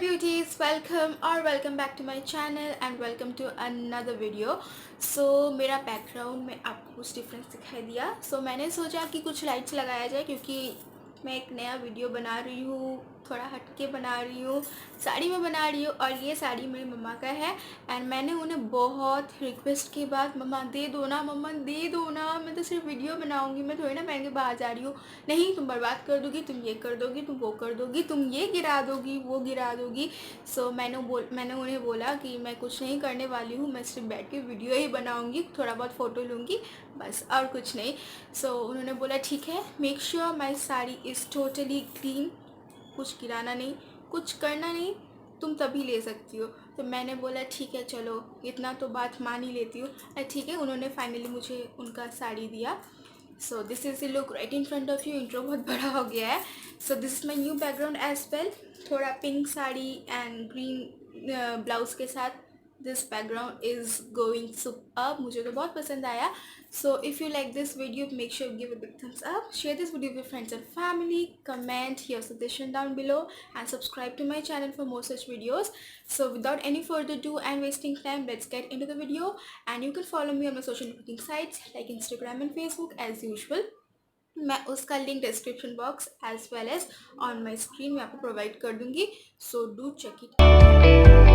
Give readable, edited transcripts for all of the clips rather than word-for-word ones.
beauties, welcome back to my channel and welcome to another video. So मेरा background में आपको कुछ difference दिखाई दिया. So मैंने सोचा कि कुछ लाइट्स लगाया जाए क्योंकि मैं एक नया वीडियो बना रही हूँ, थोड़ा हटके बना रही हूँ, साड़ी में बना रही हूँ. और ये साड़ी मेरी मम्मा का है एंड मैंने उन्हें बहुत रिक्वेस्ट के बाद मम्मा दे दो ना, मम्मा दे दो ना, मैं तो सिर्फ वीडियो बनाऊँगी, मैं थोड़ी ना पहन के बाहर जा रही हूँ. नहीं, तुम बर्बाद कर दोगी, तुम ये कर दोगी, तुम वो कर दोगी, तुम ये गिरा दोगी, वो गिरा दोगी. सो मैंने उन्हें बोला कि मैं कुछ नहीं करने वाली हूँ, मैं सिर्फ बैठ के वीडियो ही बनाऊँगी, थोड़ा बहुत फ़ोटो लूँगी, बस और कुछ नहीं. सो उन्होंने बोला ठीक है, make sure my sari is totally clean, कुछ गिराना नहीं, कुछ करना नहीं, तुम तभी ले सकती हो. तो मैंने बोला ठीक है, चलो इतना तो बात मान ही लेती हूँ. ठीक है, उन्होंने फाइनली मुझे उनका साड़ी दिया. So this is the look right in front of you. Intro बहुत बड़ा हो गया है. So this is my new background as well. थोड़ा pink sari and green blouse के साथ this background is going super. मुझे तो बहुत पसंद आया. So if you like this video, make sure give a big thumbs up, share this video with friends and family, comment your suggestion down below and subscribe to my channel for more such videos. So without any further ado and wasting time, let's get into the video. And you can follow me on my social networking sites like Instagram and Facebook as usual. मैं उसका link description box as well as on my screen में आपको provide कर दूंगी. So do check it.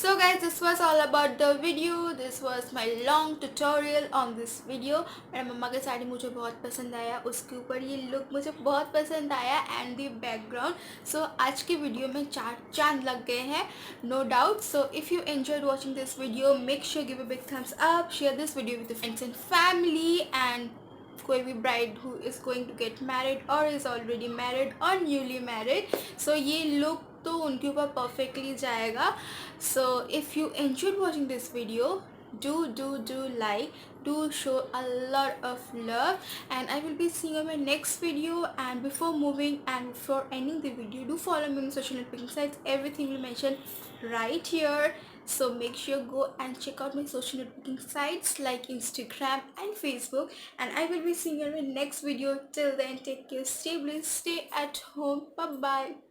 So guys, this was all about the video. This was my long tutorial on this video. मेरा मम्मा का साड़ी मुझे बहुत पसंद आया, उसके ऊपर ये लुक मुझे बहुत पसंद आया एंड दी बैकग्राउंड. सो आज की वीडियो में 4 चांद लग गए हैं, no doubt. So if you enjoyed watching this video, make sure give a big thumbs up, share this video with friends and family. And कोई भी bride who is going to get married और is already married और newly married, so ये look तो उनके ऊपर perfectly जाएगा. So if you enjoyed watching this video, do like, do show a lot of love, and I will be seeing you in my next video. And before moving and before ending the video, do follow me on social networking sites, everything will mention right here. So make sure go and check out my social networking sites like Instagram and Facebook, and I will be seeing you in my next video. Till then, take care, stay blessed, stay at home, bye bye.